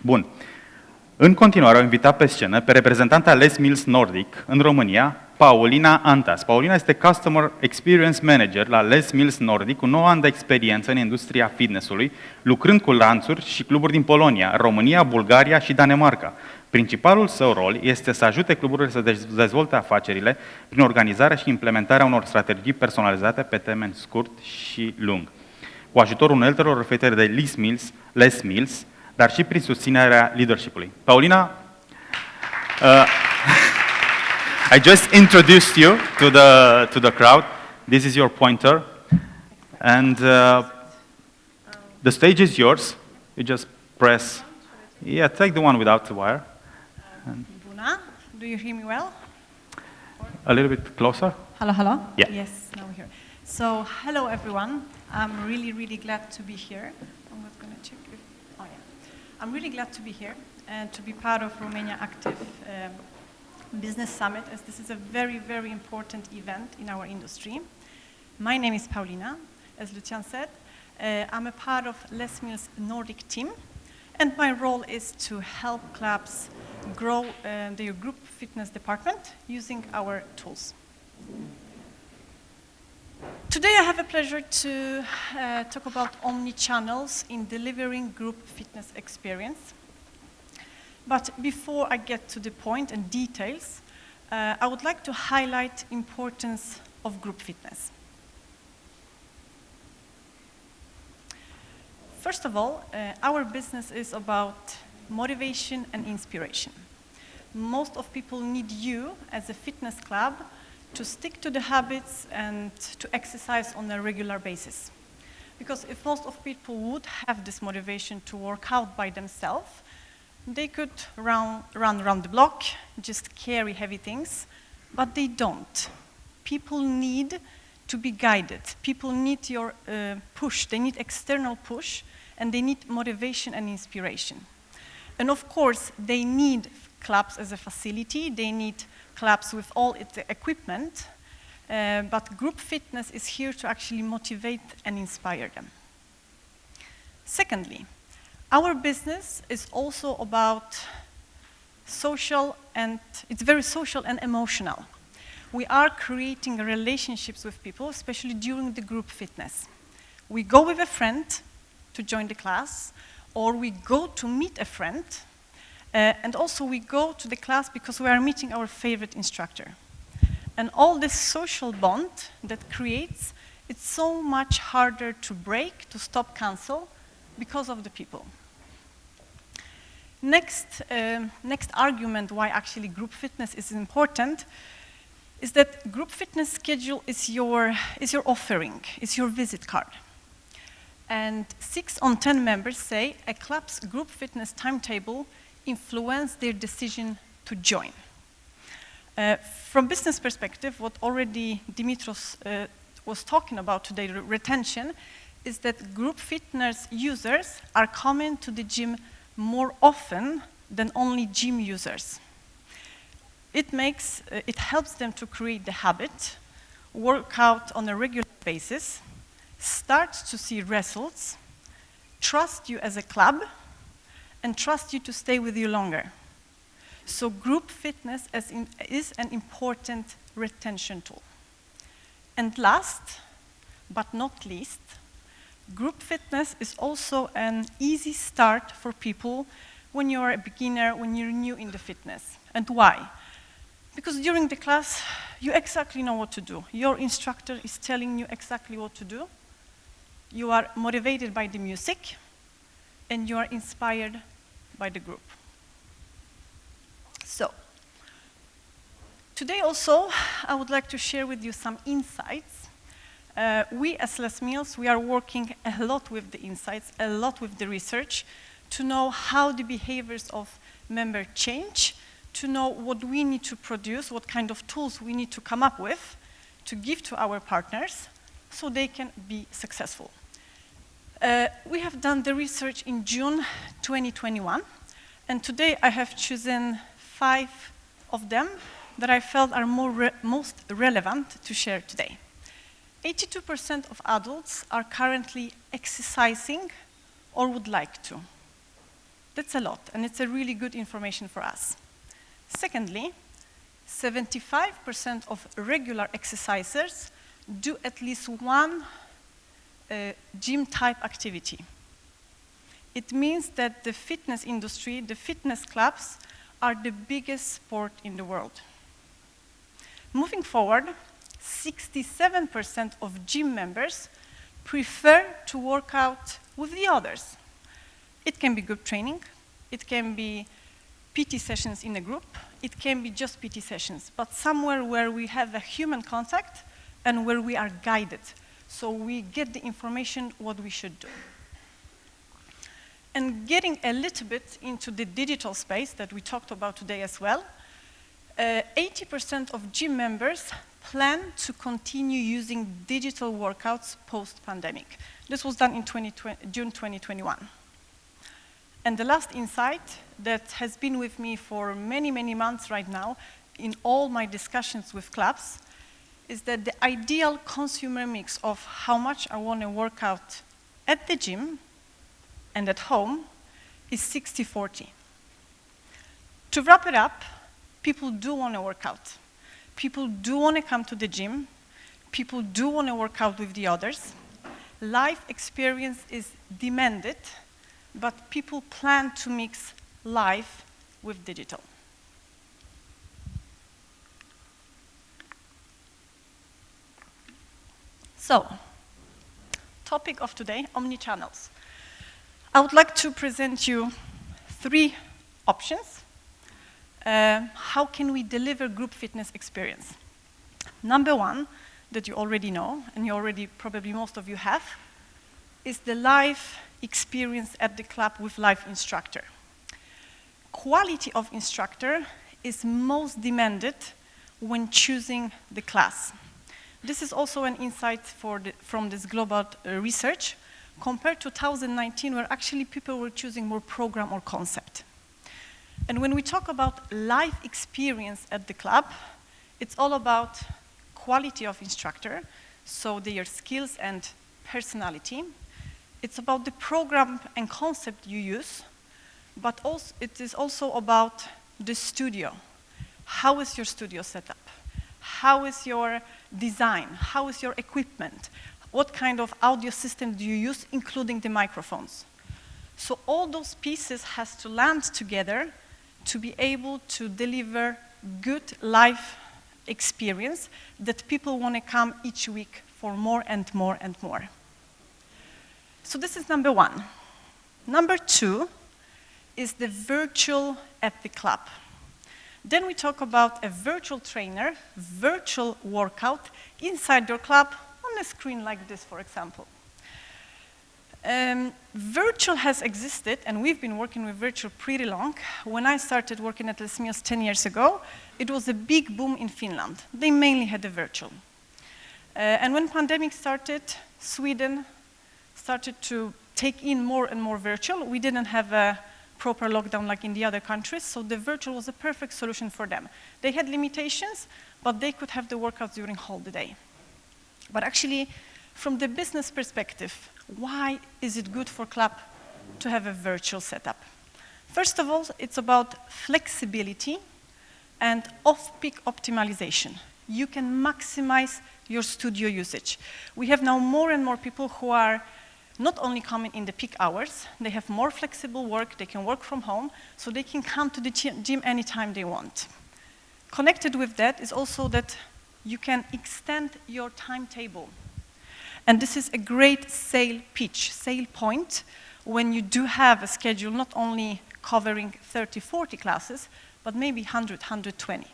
Bun. În continuare, au invitat pe scenă pe reprezentanta Les Mills Nordic în România, Paulina Antas. Paulina este Customer Experience Manager la Les Mills Nordic, cu 9 ani de experiență în industria fitnessului, lucrând cu lanțuri și cluburi din Polonia, România, Bulgaria și Danemarca. Principalul său rol este să ajute cluburile să dezvolte afacerile prin organizarea și implementarea unor strategii personalizate pe termen scurt și lung, cu ajutorul uneltelor oferite de Les Mills, dar și prin susținerea leadership-ului. Paulina, I just introduced you to the crowd. This is your pointer, and the stage is yours. You just press. Yeah, take the one without the wire. Buna, do you hear me well? A little bit closer. Hello, hello. Yeah. Yes, now we're here. So, hello everyone. I'm really glad to be here. I'm not going to check if. Oh yeah. I'm really glad to be here and to be part of RomaniaActive Business Summit, as this is a very important event in our industry. My name is Paulina, as Lucian said. I'm a part of Les Mills Nordic team, and my role is to help clubs grow their group fitness department using our tools. Today I have a pleasure to talk about Omnichannels in delivering group fitness experience. But before I get to the point and details, I would like to highlight importance of group fitness. First of all, our business is about motivation and inspiration. Most of people need you as a fitness club to stick to the habits and to exercise on a regular basis. Because if most of people would have this motivation to work out by themselves, they could run around the block, just carry heavy things, but they don't. People need to be guided. People need your push. They need external push, and they need motivation and inspiration. And of course, they need clubs as a facility. They need clubs with all its equipment, but group fitness is here to actually motivate and inspire them. Secondly, our business is also about social, and it's very social and emotional. We are creating relationships with people, especially during the group fitness. We go with a friend to join the class, or we go to meet a friend, and also we go to the class because we are meeting our favorite instructor. And all this social bond that creates, it's so much harder to break, to stop, cancel, because of the people. Next argument why actually group fitness is important is that group fitness schedule is your offering, is your visit card. And 6 on 10 members say a club's group fitness timetable influence their decision to join. From business perspective, what already Dimitros was talking about today, retention, is that group fitness users are coming to the gym more often than only gym users. It helps them to create the habit, work out on a regular basis, start to see results, trust you as a club, and trust you to stay with you longer. So group fitness is an important retention tool. And last, but not least, group fitness is also an easy start for people when you're a beginner, when you're new in the fitness. And why? Because during the class, you exactly know what to do. Your instructor is telling you exactly what to do. You are motivated by the music, and you are inspired by the group. So, today also, I would like to share with you some insights. We as Les Mills, we are working a lot with the insights, a lot with the research, to know how the behaviors of members change, to know what we need to produce, what kind of tools we need to come up with to give to our partners so they can be successful. We have done the research in June 2021, and today I have chosen 5 of them that I felt are most relevant to share today. 82% of adults are currently exercising or would like to. That's a lot, and it's a really good information for us. Secondly, 75% of regular exercisers do at least one gym-type activity. It means that the fitness industry, the fitness clubs, are the biggest sport in the world. Moving forward, 67% of gym members prefer to work out with the others. It can be group training, it can be PT sessions in a group, it can be just PT sessions, but somewhere where we have a human contact and where we are guided, so we get the information what we should do. And getting a little bit into the digital space that we talked about today as well, 80% of gym members plan to continue using digital workouts post-pandemic. This was done in June 2021. And the last insight that has been with me for many, many months right now in all my discussions with clubs is that the ideal consumer mix of how much I want to work out at the gym and at home is 60-40. To wrap it up, people do want to work out. People do want to come to the gym. People do want to work out with the others. Life experience is demanded, but people plan to mix life with digital. So, topic of today, Omnichannels. I would like to present you 3 options. How can we deliver group fitness experience? Number 1, that you already know, and you already, probably most of you have, is the live experience at the club with live instructor. Quality of instructor is most demanded when choosing the class. This is also an insight from this global research, compared to 2019, where actually people were choosing more program or concept. And when we talk about live experience at the club, it's all about quality of instructor, so their skills and personality. It's about the program and concept you use, but also, it is also about the studio. How is your studio set up? How is your design? How is your equipment? What kind of audio system do you use, including the microphones? So all those pieces has to land together to be able to deliver good live experience that people want to come each week for more and more and more. So this is number 1. Number 2 is the virtual at the club. Then we talk about a virtual trainer, virtual workout inside your club on a screen like this, for example. Virtual has existed, and we've been working with virtual pretty long. When I started working at Les Mills 10 years ago, it was a big boom in Finland. They mainly had the virtual. And when pandemic started, Sweden started to take in more and more virtual. We didn't have a proper lockdown like in the other countries, so the virtual was a perfect solution for them. They had limitations, but they could have the workouts during whole the day. But actually, from the business perspective, why is it good for club to have a virtual setup? First of all, it's about flexibility and off-peak optimization. You can maximize your studio usage. We have now more and more people who are not only coming in the peak hours, they have more flexible work, they can work from home, so they can come to the gym anytime they want. Connected with that is also that you can extend your timetable. And this is a great sale pitch, sale point, when you do have a schedule not only covering 30, 40 classes, but maybe 100, 120.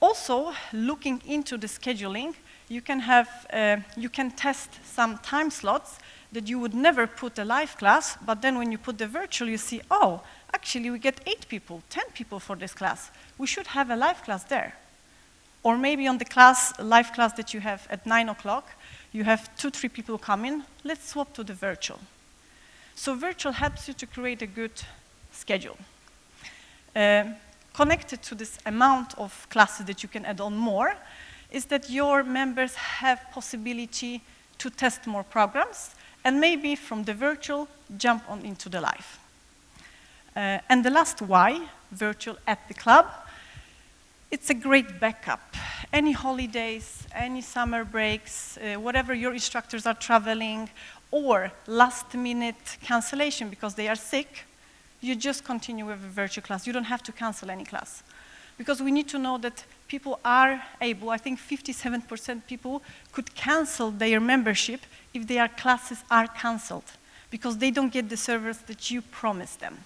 Also, looking into the scheduling, you can test some time slots that you would never put a live class, but then when you put the virtual, you see, oh, actually we get 8 people, 10 people for this class. We should have a live class there. Or maybe on the live class that you have at 9 o'clock, you have 2, 3 people come in, let's swap to the virtual. So virtual helps you to create a good schedule. Connected to this amount of classes that you can add on more, is that your members have possibility to test more programs and maybe from the virtual, jump on into the live. And the last why, virtual at the club, it's a great backup. Any holidays, any summer breaks, whatever your instructors are traveling, or last-minute cancellation because they are sick, you just continue with a virtual class. You don't have to cancel any class. Because we need to know that people are able, I think 57% people could cancel their membership if their classes are canceled, because they don't get the service that you promised them.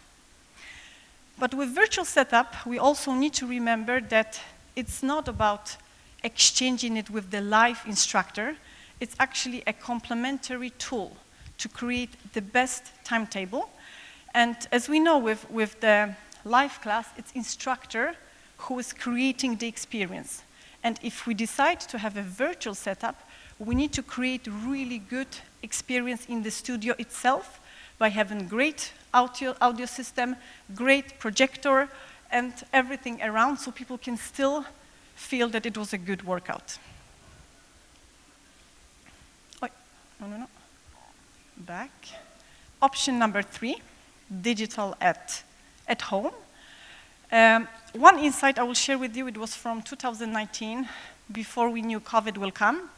But with virtual setup, we also need to remember that it's not about exchanging it with the live instructor. It's actually a complementary tool to create the best timetable. And as we know with the live class, it's instructor who is creating the experience. And if we decide to have a virtual setup, we need to create really good experience in the studio itself by having great audio system, great projector, and everything around so people can still feel that it was a good workout. No. Back. Option number 3, digital at home. One insight I will share with you, it was from 2019, before we knew COVID will come.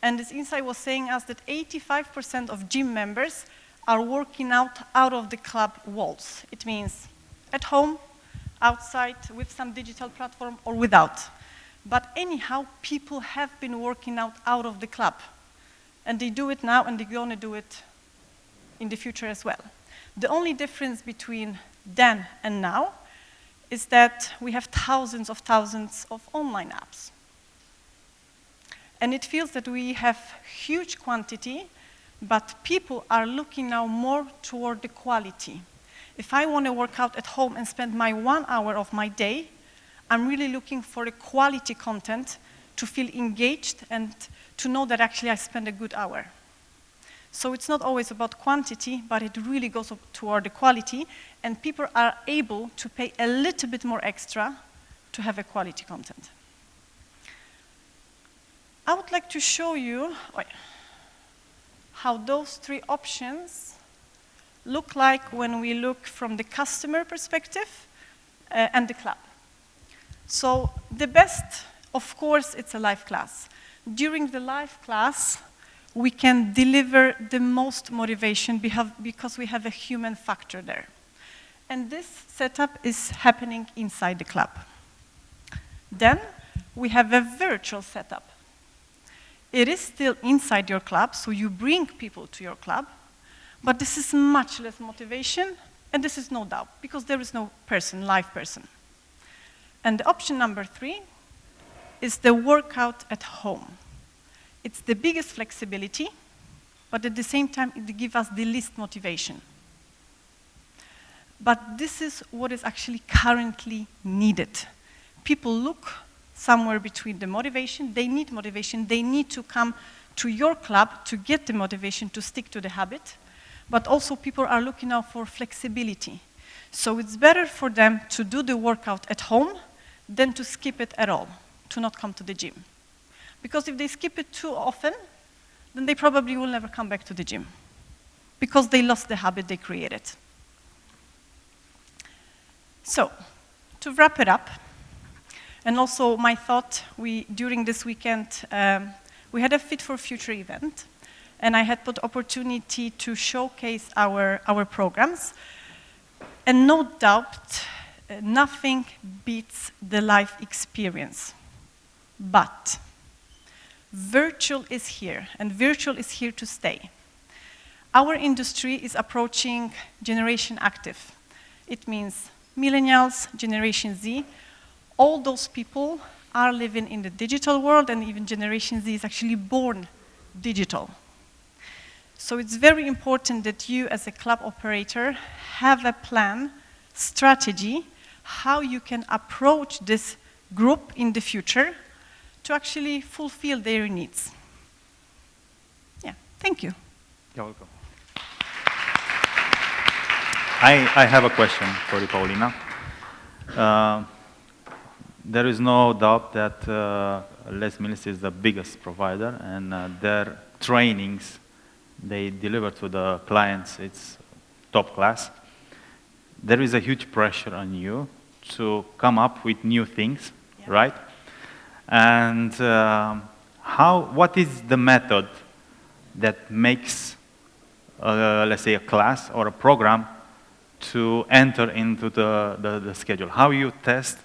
And this insight was saying us that 85% of gym members are working out of the club walls. It means at home, outside, with some digital platform, or without. But anyhow, people have been working out of the club. And they do it now, and they're going to do it in the future as well. The only difference between then and now is that we have thousands of online apps. And it feels that we have huge quantity, but people are looking now more toward the quality. If I want to work out at home and spend my 1 hour of my day, I'm really looking for the quality content to feel engaged and to know that actually I spend a good hour. So it's not always about quantity, but it really goes toward the quality, and people are able to pay a little bit more extra to have a quality content. I would like to show you how those 3 options look like when we look from the customer perspective and the club. So the best, of course, it's a live class. During the live class, we can deliver the most motivation because we have a human factor there. And this setup is happening inside the club. Then we have a virtual setup. It is still inside your club, so you bring people to your club, but this is much less motivation, and this is no doubt, because there is no live person. And the option number 3 is the workout at home. It's the biggest flexibility, but at the same time, it gives us the least motivation. But this is what is actually currently needed. People look somewhere between the motivation, they need to come to your club to get the motivation to stick to the habit, but also people are looking now for flexibility. So it's better for them to do the workout at home than to skip it at all, to not come to the gym. Because if they skip it too often, then they probably will never come back to the gym, because they lost the habit they created. So, to wrap it up, and also my thought, during this weekend, we had a Fit for Future event, and I had the opportunity to showcase our programs. And no doubt, nothing beats the live experience. But virtual is here, and virtual is here to stay. Our industry is approaching Generation Active. It means millennials, Generation Z. All those people are living in the digital world, and even Generation Z is actually born digital. So it's very important that you, as a club operator, have a plan, strategy, how you can approach this group in the future to actually fulfill their needs. Yeah, thank you. You're welcome. I have a question for you, Paulina. There is no doubt that Les Mills is the biggest provider, and their trainings they deliver to the clients, it's top class. There is a huge pressure on you to come up with new things, right? And what is the method that makes, let's say, a class or a program to enter into the schedule? How you test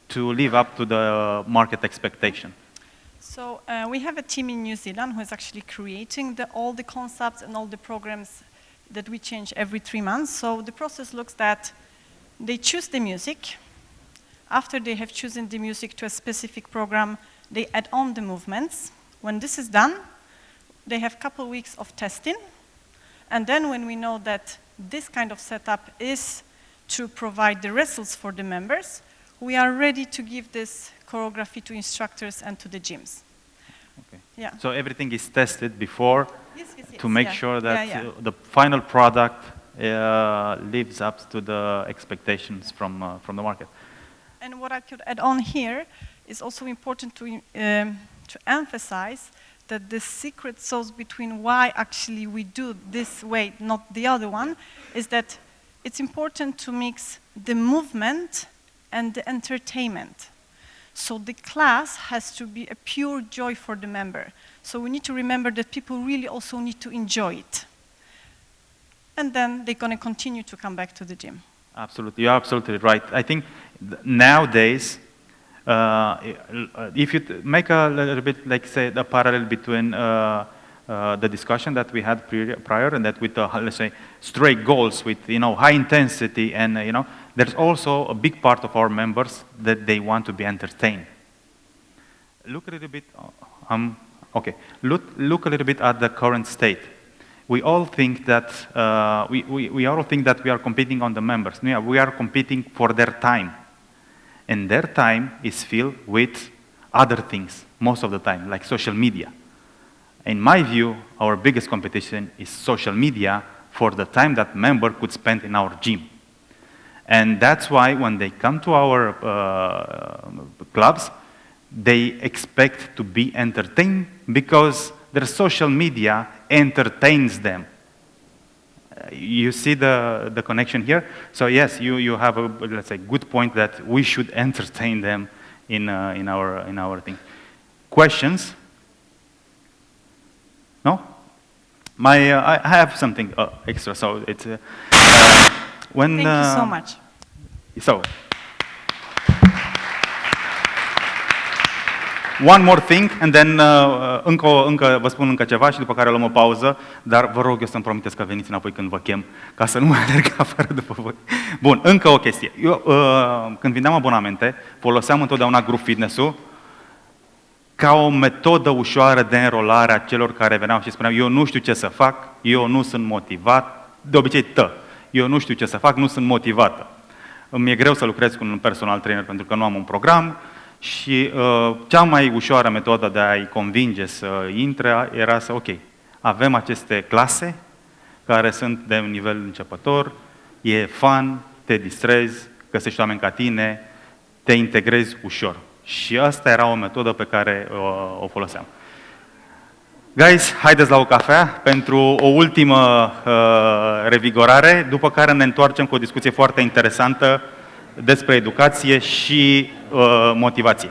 to live up to the market expectation? So we have a team in New Zealand who is actually creating all the concepts and all the programs that we change every 3 months. So the process looks that they choose the music. After they have chosen the music to a specific program, they add on the movements. When this is done, they have a couple weeks of testing. And then when we know that this kind of setup is to provide the results for the members, we are ready to give this choreography to instructors and to the gyms. Okay. Yeah. So everything is tested before Yes, to make sure that the final product lives up to the expectations from the market. And what I could add on here is also important to emphasize that the secret sauce between why actually we do this way, not the other one, is that it's important to mix the movement and the entertainment. So the class has to be a pure joy for the member. So we need to remember that people really also need to enjoy it. And then they're going to continue to come back to the gym. Absolutely, you're absolutely right. I think nowadays, if you make a little bit, like say, the parallel between the discussion that we had prior and that with, let's say, straight goals with, high intensity and, there's also a big part of our members that they want to be entertained. Look a little bit, look a little bit at the current state. We all think that we are competing on the members. Yeah, we are competing for their time, and their time is filled with other things most of the time, like social media. In my view, our biggest competition is social media for the time that member could spend in our gym. And that's why when they come to our clubs, they expect to be entertained because their social media entertains them. You see the connection here? So yes, you have a, let's say, good point that we should entertain them in our thing. Questions? No? I have something extra. So it's when. Thank you so much. So. One more thing, and then încă vă spun încă ceva și după care luăm o pauză, dar vă rog eu să-mi promiteți că veniți înapoi când vă chem, ca să nu mai alerg afară după voi. Bun, încă o chestie. Eu, când vindeam abonamente, foloseam întotdeauna group fitness-ul ca o metodă ușoară de înrolare a celor care veneau și spuneau eu nu știu ce să fac, eu nu sunt motivat, de obicei eu nu știu ce să fac, nu sunt motivată. Îmi e greu să lucrez cu un personal trainer pentru că nu am un program, și cea mai ușoară metodă de a-i convinge să intre era să, ok, avem aceste clase care sunt de un nivel începător, e fun, te distrezi, găsești oameni ca tine, te integrezi ușor. Și asta era o metodă pe care o foloseam. Guys, haideți la o cafea pentru o ultimă revigorare, după care ne întoarcem cu o discuție foarte interesantă despre educație și motivație.